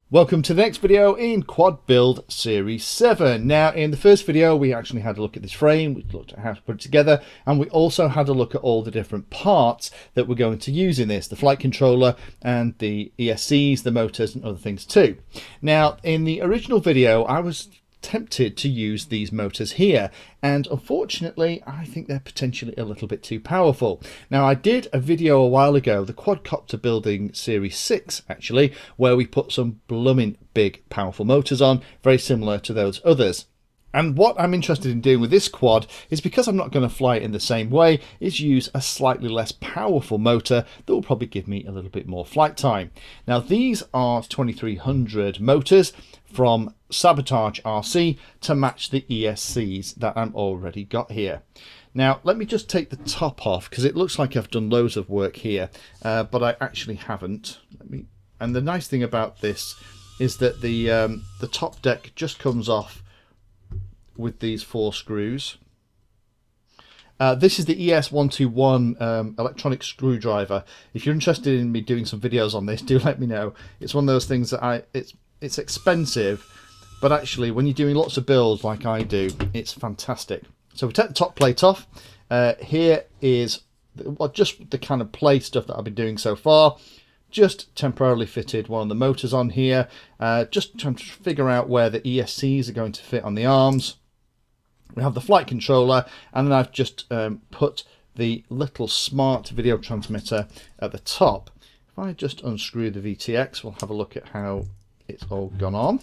Welcome to the next video in Quad Build Series 7. Now, in the first video, we actually had a look at this frame, we looked at how to put it together, and we also had a look at all the different parts that we're going to use in this, the flight controller and the ESCs, the motors and other things too. Now, in the original video, I was tempted to use these motors here, and unfortunately I think they're potentially a little bit too powerful. Now, I did a video a while ago, the quadcopter building series 6 actually, where we put some blooming big powerful motors on, very similar to those others. And what I'm interested in doing with this quad is, because I'm not going to fly it in the same way, is use a slightly less powerful motor that will probably give me a little bit more flight time. Now, these are 2300 motors from Sabotage RC to match the ESCs that I'm already got here. Now, let me just take the top off, because it looks like I've done loads of work here, but I actually haven't. And the nice thing about this is that the top deck just comes off with these 4 screws. This is the ES121 electronic screwdriver. If you're interested in me doing some videos on this, do let me know. It's one of those things that it's expensive, but actually when you're doing lots of builds like I do, it's fantastic. So we take the top plate off. Here is just the kind of play stuff that I've been doing so far. Just temporarily fitted one of the motors on here, just trying to figure out where the ESCs are going to fit on the arms. We have the flight controller, and then I've just put the little smart video transmitter at the top. If I just unscrew the VTX, we'll have a look at how it's all gone on.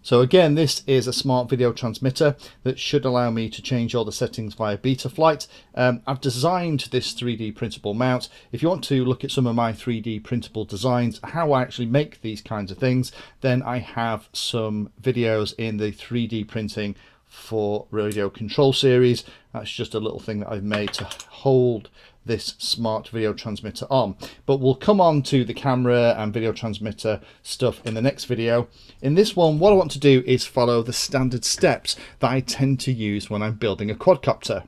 So again, this is a smart video transmitter that should allow me to change all the settings via Betaflight. I've designed this 3D printable mount. If you want to look at some of my 3D printable designs, how I actually make these kinds of things, then I have some videos in the 3D printing for radio control series. That's just a little thing that I've made to hold this smart video transmitter on, but we'll come on to the camera and video transmitter stuff in the next video. In this one, what I want to do is follow the standard steps that I tend to use when I'm building a quadcopter.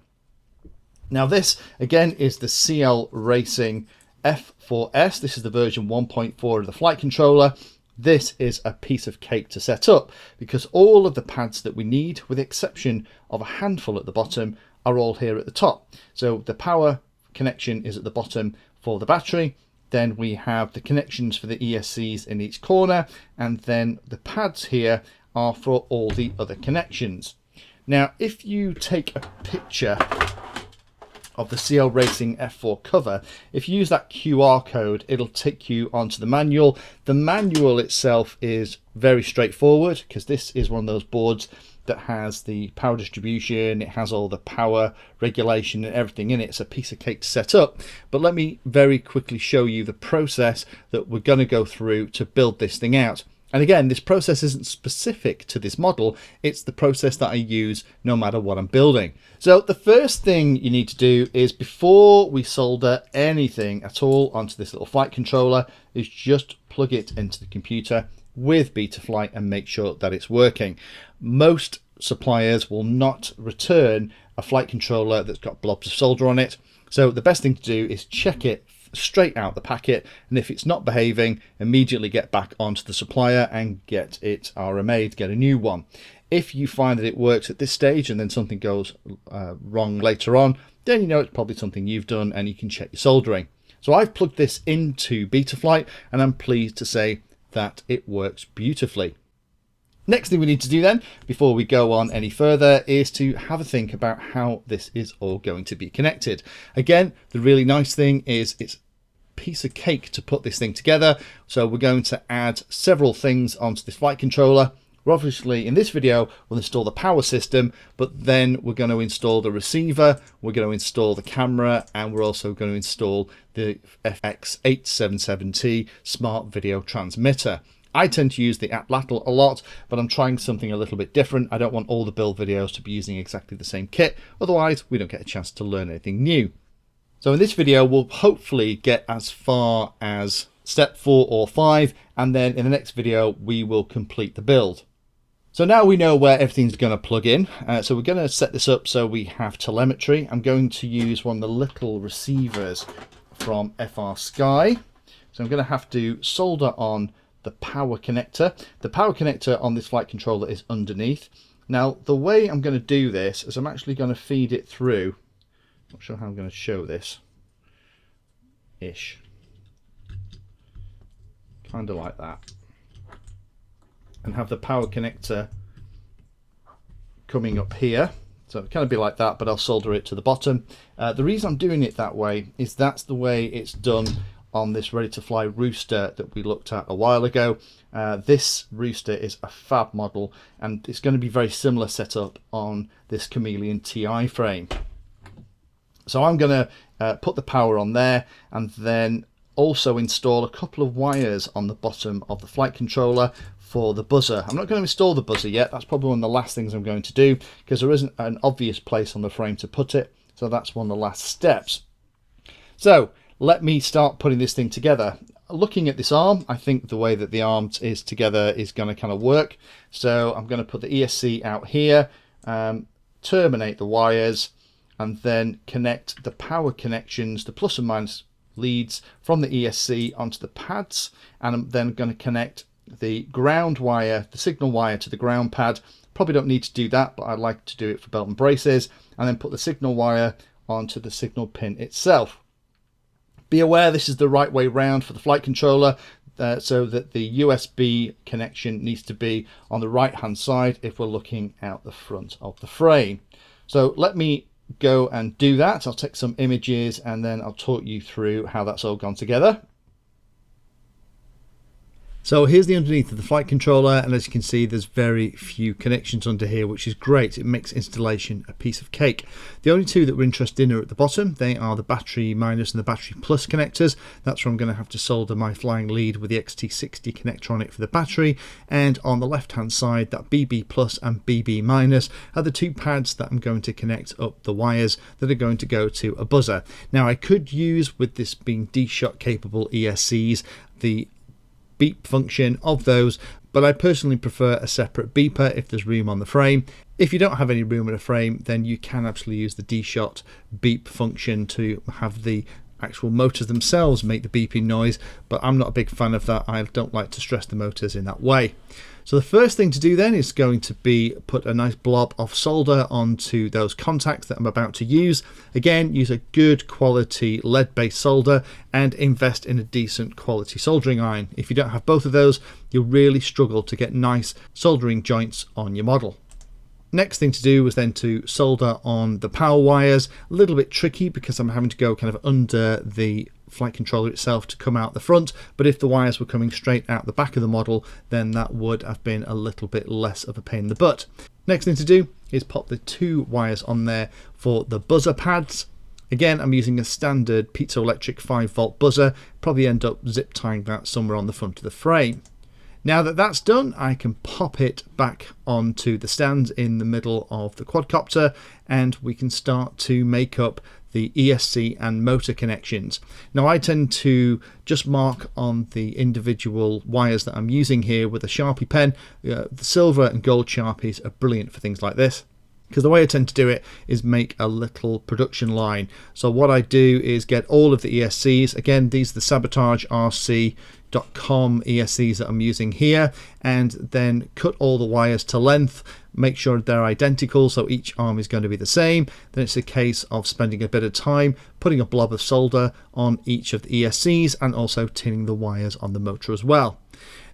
Now, this again is the CL Racing F4S. This is the version 1.4 of the flight controller. This is a piece of cake to set up, because all of the pads that we need, with the exception of a handful at the bottom, are all here at the top. So the power connection is at the bottom for the battery, then we have the connections for the ESCs in each corner, and then the pads here are for all the other connections. Now, if you take a picture of the CL Racing F4 cover, if you use that QR code, it'll take you onto the manual. The manual itself is very straightforward, because this is one of those boards that has the power distribution, it has all the power regulation and everything in it. It's a piece of cake to set up. But let me very quickly show you the process that we're going to go through to build this thing out. And again, this process isn't specific to this model, it's the process that I use no matter what I'm building. So the first thing you need to do is, before we solder anything at all onto this little flight controller, is just plug it into the computer with Betaflight and make sure that it's working. Most suppliers will not return a flight controller that's got blobs of solder on it. So the best thing to do is check it straight out the packet, and if it's not behaving, immediately get back onto the supplier and get it RMA'd, get a new one. If you find that it works at this stage and then something goes wrong later on, then you know it's probably something you've done and you can check your soldering. So I've plugged this into Betaflight, and I'm pleased to say that it works beautifully. Next thing we need to do then, before we go on any further, is to have a think about how this is all going to be connected. Again, the really nice thing is it's a piece of cake to put this thing together. So we're going to add several things onto this flight controller. Well, obviously in this video we'll install the power system, but then we're going to install the receiver, we're going to install the camera, and we're also going to install the FX877T smart video transmitter. I tend to use the Atlatl a lot, but I'm trying something a little bit different. I don't want all the build videos to be using exactly the same kit, otherwise we don't get a chance to learn anything new. So in this video we'll hopefully get as far as step 4 or 5, and then in the next video we will complete the build. So now we know where everything's going to plug in. So we're going to set this up so we have telemetry. I'm going to use one of the little receivers from FR Sky. So I'm going to have to solder on the power connector. The power connector on this flight controller is underneath. Now the way I'm going to do this is I'm actually going to feed it through, not sure how I'm going to show this, kind of like that, and have the power connector coming up here. So it kind of be like that, but I'll solder it to the bottom. The reason I'm doing it that way is that's the way it's done on this ready to fly rooster that we looked at a while ago. This rooster is a fab model, and it's going to be very similar setup on this Chameleon TI frame. So I'm going to put the power on there, and then also install a couple of wires on the bottom of the flight controller for the buzzer. I'm not going to install the buzzer yet. That's probably one of the last things I'm going to do, because there isn't an obvious place on the frame to put it. So that's one of the last steps. So let me start putting this thing together. Looking at this arm, I think the way that the arm is together is going to kind of work. So I'm going to put the ESC out here, terminate the wires, and then connect the power connections, the plus and minus leads from the ESC onto the pads. And I'm then going to connect the ground wire, the signal wire, to the ground pad. Probably don't need to do that, but I like to do it for belt and braces, and then put the signal wire onto the signal pin itself. Be aware this is the right way round for the flight controller, so that the USB connection needs to be on the right hand side if we're looking out the front of the frame. So let me go and do that. I'll take some images and then I'll talk you through how that's all gone together. So here's the underneath of the flight controller, and as you can see there's very few connections under here, which is great. It makes installation a piece of cake. The only two that we're interested in are at the bottom. They are the battery minus and the battery plus connectors. That's where I'm going to have to solder my flying lead with the XT60 connector on it for the battery, and on the left hand side that BB plus and BB minus are the two pads that I'm going to connect up the wires that are going to go to a buzzer. Now I could use, with this being D-Shot capable ESCs, the beep function of those, but I personally prefer a separate beeper if there's room on the frame. If you don't have any room in a frame, then you can absolutely use the D-Shot beep function to have the actual motors themselves make the beeping noise, but I'm not a big fan of that. I don't like to stress the motors in that way. So the first thing to do then is going to be put a nice blob of solder onto those contacts that I'm about to use. Again, use a good quality lead-based solder and invest in a decent quality soldering iron. If you don't have both of those, you'll really struggle to get nice soldering joints on your model. Next thing to do was then to solder on the power wires. A little bit tricky because I'm having to go kind of under the flight controller itself to come out the front, but if the wires were coming straight out the back of the model, then that would have been a little bit less of a pain in the butt. Next thing to do is pop the two wires on there for the buzzer pads. Again, I'm using a standard piezoelectric 5-volt buzzer, probably end up zip tying that somewhere on the front of the frame. Now that that's done, I can pop it back onto the stand in the middle of the quadcopter, and we can start to make up the ESC and motor connections. Now I tend to just mark on the individual wires that I'm using here with a Sharpie pen. The silver and gold Sharpies are brilliant for things like this, because the way I tend to do it is make a little production line. So what I do is get all of the ESCs. Again, these are the Sabotage RC.com ESCs that I'm using here, and then cut all the wires to length, make sure they're identical so each arm is going to be the same. Then it's a case of spending a bit of time putting a blob of solder on each of the ESCs and also tinning the wires on the motor as well.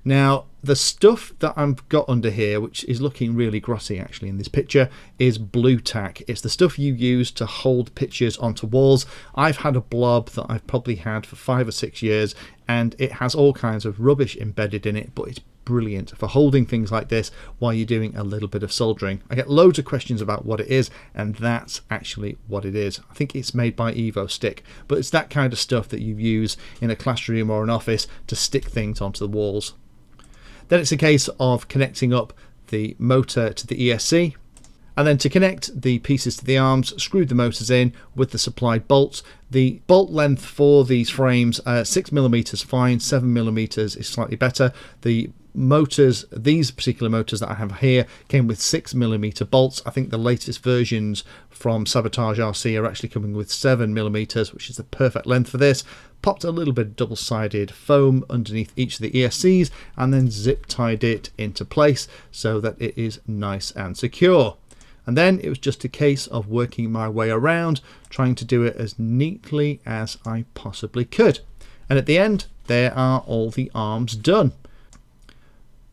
Now the stuff that I've got under here, which is looking really grotty actually in this picture, is blue tack. It's the stuff you use to hold pictures onto walls. I've had a blob that I've probably had for 5 or 6 years, and it has all kinds of rubbish embedded in it, but it's brilliant for holding things like this while you're doing a little bit of soldering. I get loads of questions about what it is, and that's actually what it is. I think it's made by Evo Stick, but it's that kind of stuff that you use in a classroom or an office to stick things onto the walls. Then it's a case of connecting up the motor to the ESC, and then to connect the pieces to the arms, screw the motors in with the supplied bolts. The bolt length for these frames, 6mm fine, 7mm is slightly better. The motors, these particular motors that I have here, came with 6mm bolts. I think the latest versions from Sabotage RC are actually coming with 7mm, which is the perfect length for this. Popped a little bit of double-sided foam underneath each of the ESCs and then zip tied it into place so that it is nice and secure. And then it was just a case of working my way around, trying to do it as neatly as I possibly could. And at the end, there are all the arms done.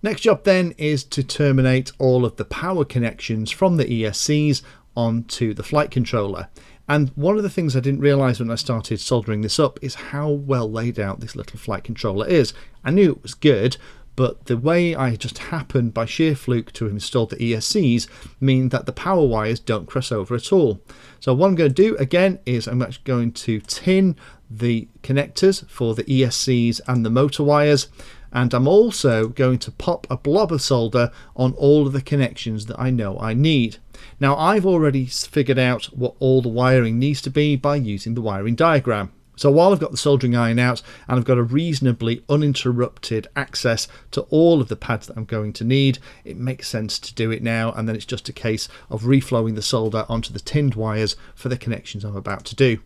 Next job then is to terminate all of the power connections from the ESCs onto the flight controller. And one of the things I didn't realise when I started soldering this up is how well laid out this little flight controller is. I knew it was good, but the way I just happened by sheer fluke to have installed the ESCs mean that the power wires don't cross over at all. So what I'm going to do again is I'm actually going to tin the connectors for the ESCs and the motor wires, and I'm also going to pop a blob of solder on all of the connections that I know I need. Now I've already figured out what all the wiring needs to be by using the wiring diagram. So while I've got the soldering iron out and I've got a reasonably uninterrupted access to all of the pads that I'm going to need, it makes sense to do it now, and then it's just a case of reflowing the solder onto the tinned wires for the connections I'm about to do.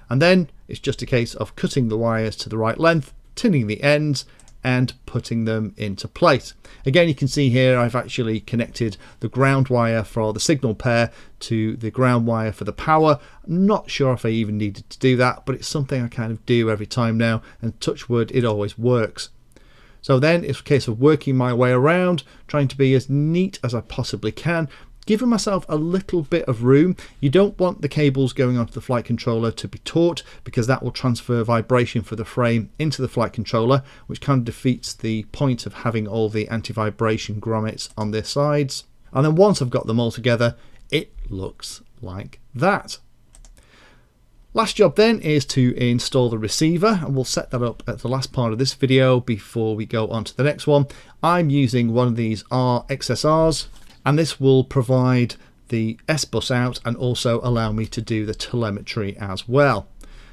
And then it's just a case of cutting the wires to the right length, tinning the ends, and putting them into place. Again, you can see here I've actually connected the ground wire for the signal pair to the ground wire for the power. I'm not sure if I even needed to do that, but it's something I kind of do every time now, and touch wood, it always works. So then it's a case of working my way around, trying to be as neat as I possibly can, giving myself a little bit of room. You don't want the cables going onto the flight controller to be taut, because that will transfer vibration for the frame into the flight controller, which kind of defeats the point of having all the anti-vibration grommets on their sides. And then once I've got them all together, it looks like that. Last job then is to install the receiver, and we'll set that up at the last part of this video before we go on to the next one. I'm using one of these RXSRs, and this will provide the S-bus out and also allow me to do the telemetry as well.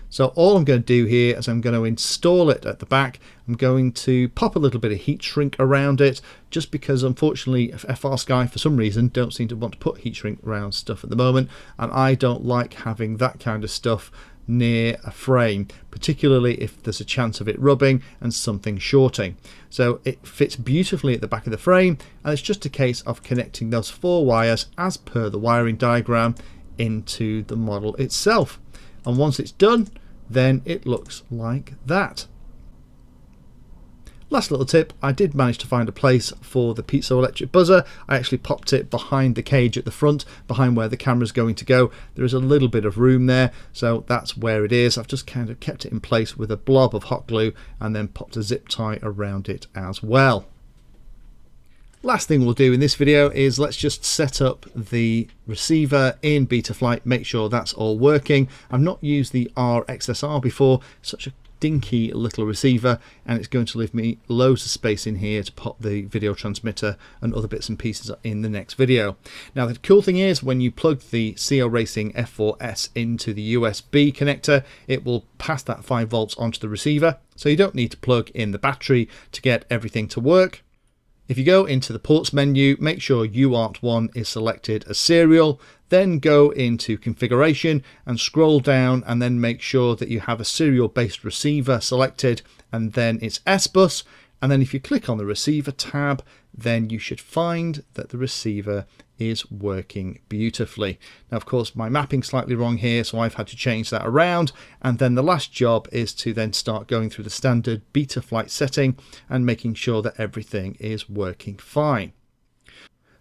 So all I'm going to do here is I'm going to install it at the back. I'm going to pop a little bit of heat shrink around it, just because unfortunately FrSky for some reason don't seem to want to put heat shrink around stuff at the moment, and I don't like having that kind of stuff near a frame, particularly if there's a chance of it rubbing and something shorting. So it fits beautifully at the back of the frame, and it's just a case of connecting those 4 wires as per the wiring diagram into the model itself. And once it's done, then it looks like that. Last little tip, I did manage to find a place for the piezoelectric buzzer. I actually popped it behind the cage at the front, behind where the camera's going to go. There is a little bit of room there, so that's where it is. I've just kind of kept it in place with a blob of hot glue and then popped a zip tie around it as well. Last thing we'll do in this video is let's just set up the receiver in Betaflight, make sure that's all working. I've not used the RXSR before, such a dinky little receiver, and it's going to leave me loads of space in here to pop the video transmitter and other bits and pieces in the next video. Now the cool thing is when you plug the CO Racing F4S into the USB connector, it will pass that 5 volts onto the receiver, so you don't need to plug in the battery to get everything to work. If you go into the ports menu, make sure UART1 is selected as serial, then go into configuration and scroll down and then make sure that you have a serial based receiver selected, and then it's S-bus, and then if you click on the receiver tab, then you should find that the receiver is working beautifully. Now of course my mapping's slightly wrong here, so I've had to change that around, and then the last job is to then start going through the standard Betaflight setting and making sure that everything is working fine.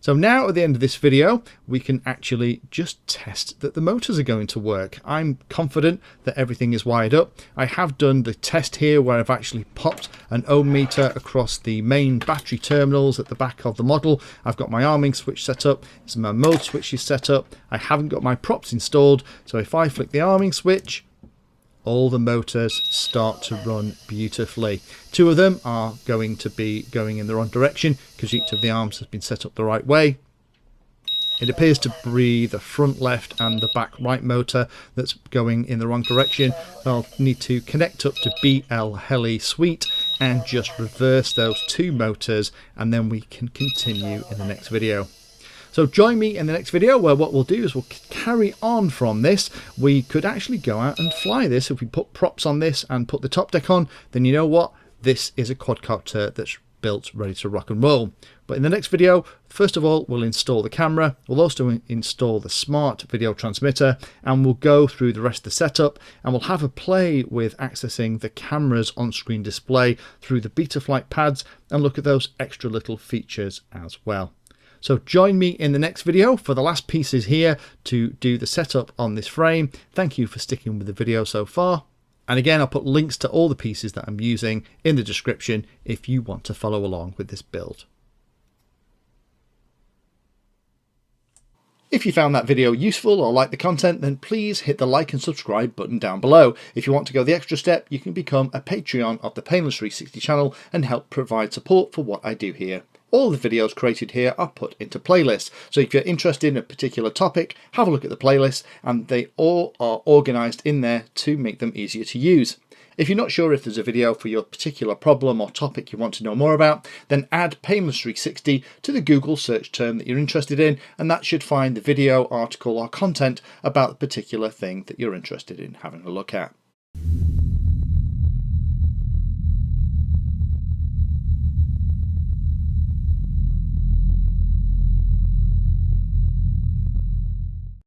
So now at the end of this video, we can actually just test that the motors are going to work. I'm confident that everything is wired up. I have done the test here where I've actually popped an ohm meter across the main battery terminals at the back of the model. I've got my arming switch set up, some my mode switches set up. I haven't got my props installed, so if I flick the arming switch, all the motors start to run beautifully. 2 of them are going to be going in the wrong direction because each of the arms has been set up the right way. It appears to be the front left and the back right motor that's going in the wrong direction. I'll need to connect up to BL Heli Suite and just reverse those 2 motors, and then we can continue in the next video. So join me in the next video, where what we'll do is we'll carry on from this. We could actually go out and fly this. If we put props on this and put the top deck on, then you know what? This is a quadcopter that's built ready to rock and roll. But in the next video, first of all, we'll install the camera. We'll also install the smart video transmitter, and we'll go through the rest of the setup, and we'll have a play with accessing the camera's on-screen display through the Betaflight pads and look at those extra little features as well. So join me in the next video for the last pieces here to do the setup on this frame. Thank you for sticking with the video so far. And again, I'll put links to all the pieces that I'm using in the description if you want to follow along with this build. If you found that video useful or like the content, then please hit the like and subscribe button down below. If you want to go the extra step, you can become a Patreon of the Painless 360 channel and help provide support for what I do here. All the videos created here are put into playlists, so if you're interested in a particular topic, have a look at the playlist, and they all are organised in there to make them easier to use. If you're not sure if there's a video for your particular problem or topic you want to know more about, then add Painless 360 to the Google search term that you're interested in, and that should find the video, article or content about the particular thing that you're interested in having a look at.